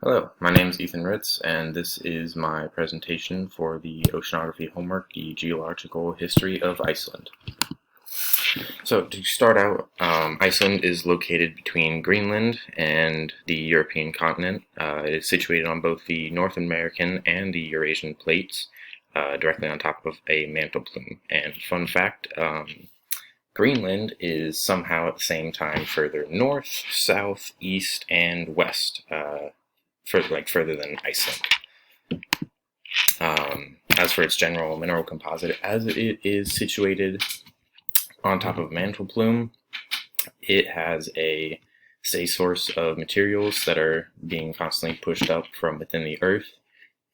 Hello, my name is Ethan Ritz, and this is my presentation for the Oceanography homework, the Geological History of Iceland. So to start out, Iceland is located between Greenland and the European continent. It is situated on both the North American and the Eurasian plates, directly on top of a mantle plume. And fun fact, Greenland is somehow at the same time further north, south, east, and west, further than Iceland. As for its general mineral composite, as it is situated on top of mantle plume, it has a steady source of materials that are being constantly pushed up from within the earth,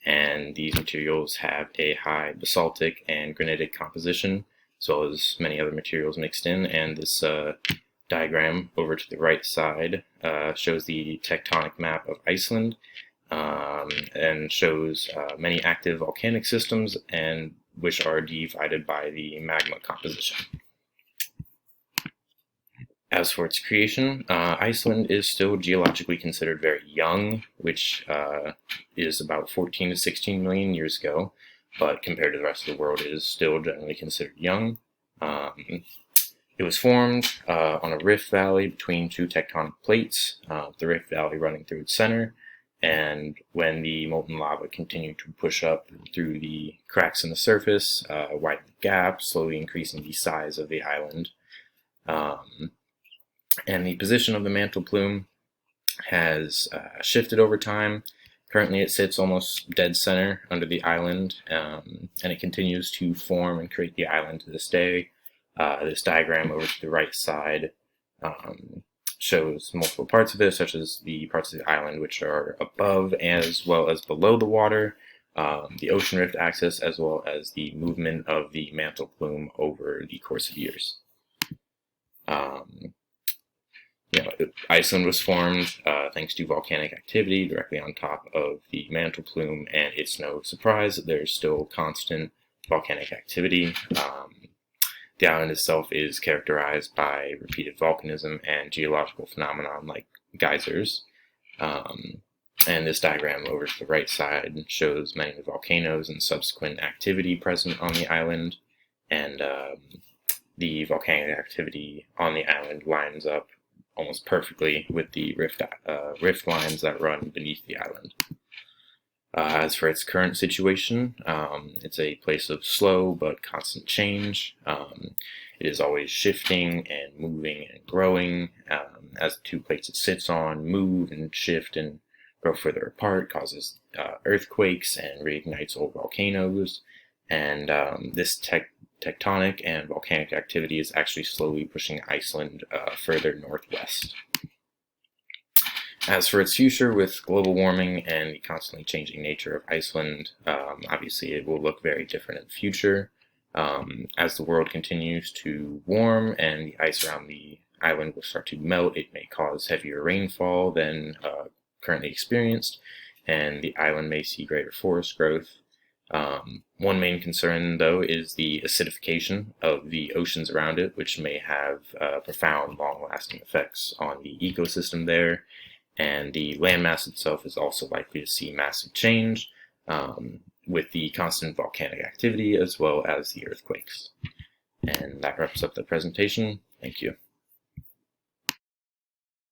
and these materials have a high basaltic and granitic composition, as well as many other materials mixed in. And this diagram over to the right side shows the tectonic map of Iceland, and shows many active volcanic systems, and which are divided by the magma composition. As for its creation, Iceland is still geologically considered very young, which is about 14 to 16 million years ago, but compared to the rest of the world, it is still generally considered young. It was formed on a rift valley between two tectonic plates, the rift valley running through its center, and when the molten lava continued to push up through the cracks in the surface, widening the gap, slowly increasing the size of the island. And the position of the mantle plume has shifted over time. Currently it sits almost dead center under the island, and it continues to form and create the island to this day. This diagram over to the right side shows multiple parts of it, such as the parts of the island which are above as well as below the water, the ocean rift axis, as well as the movement of the mantle plume over the course of years. Iceland was formed thanks to volcanic activity directly on top of the mantle plume, and it's no surprise that there's still constant volcanic activity. The island itself is characterized by repeated volcanism and geological phenomenon like geysers. And this diagram over to the right side shows many of the volcanoes and subsequent activity present on the island. And the volcanic activity on the island lines up almost perfectly with the rift lines that run beneath the island. As for its current situation, it's a place of slow but constant change. It is always shifting and moving and growing as the two plates it sits on move and shift and grow further apart, causes earthquakes and reignites old volcanoes. And this tectonic and volcanic activity is actually slowly pushing Iceland further northwest. As for its future, with global warming and the constantly changing nature of Iceland, obviously it will look very different in the future. As the world continues to warm and the ice around the island will start to melt, it may cause heavier rainfall than currently experienced, and the island may see greater forest growth. One main concern, though, is the acidification of the oceans around it, which may have profound, long-lasting effects on the ecosystem there. And the landmass itself is also likely to see massive change with the constant volcanic activity as well as the earthquakes. And that wraps up the presentation. Thank you.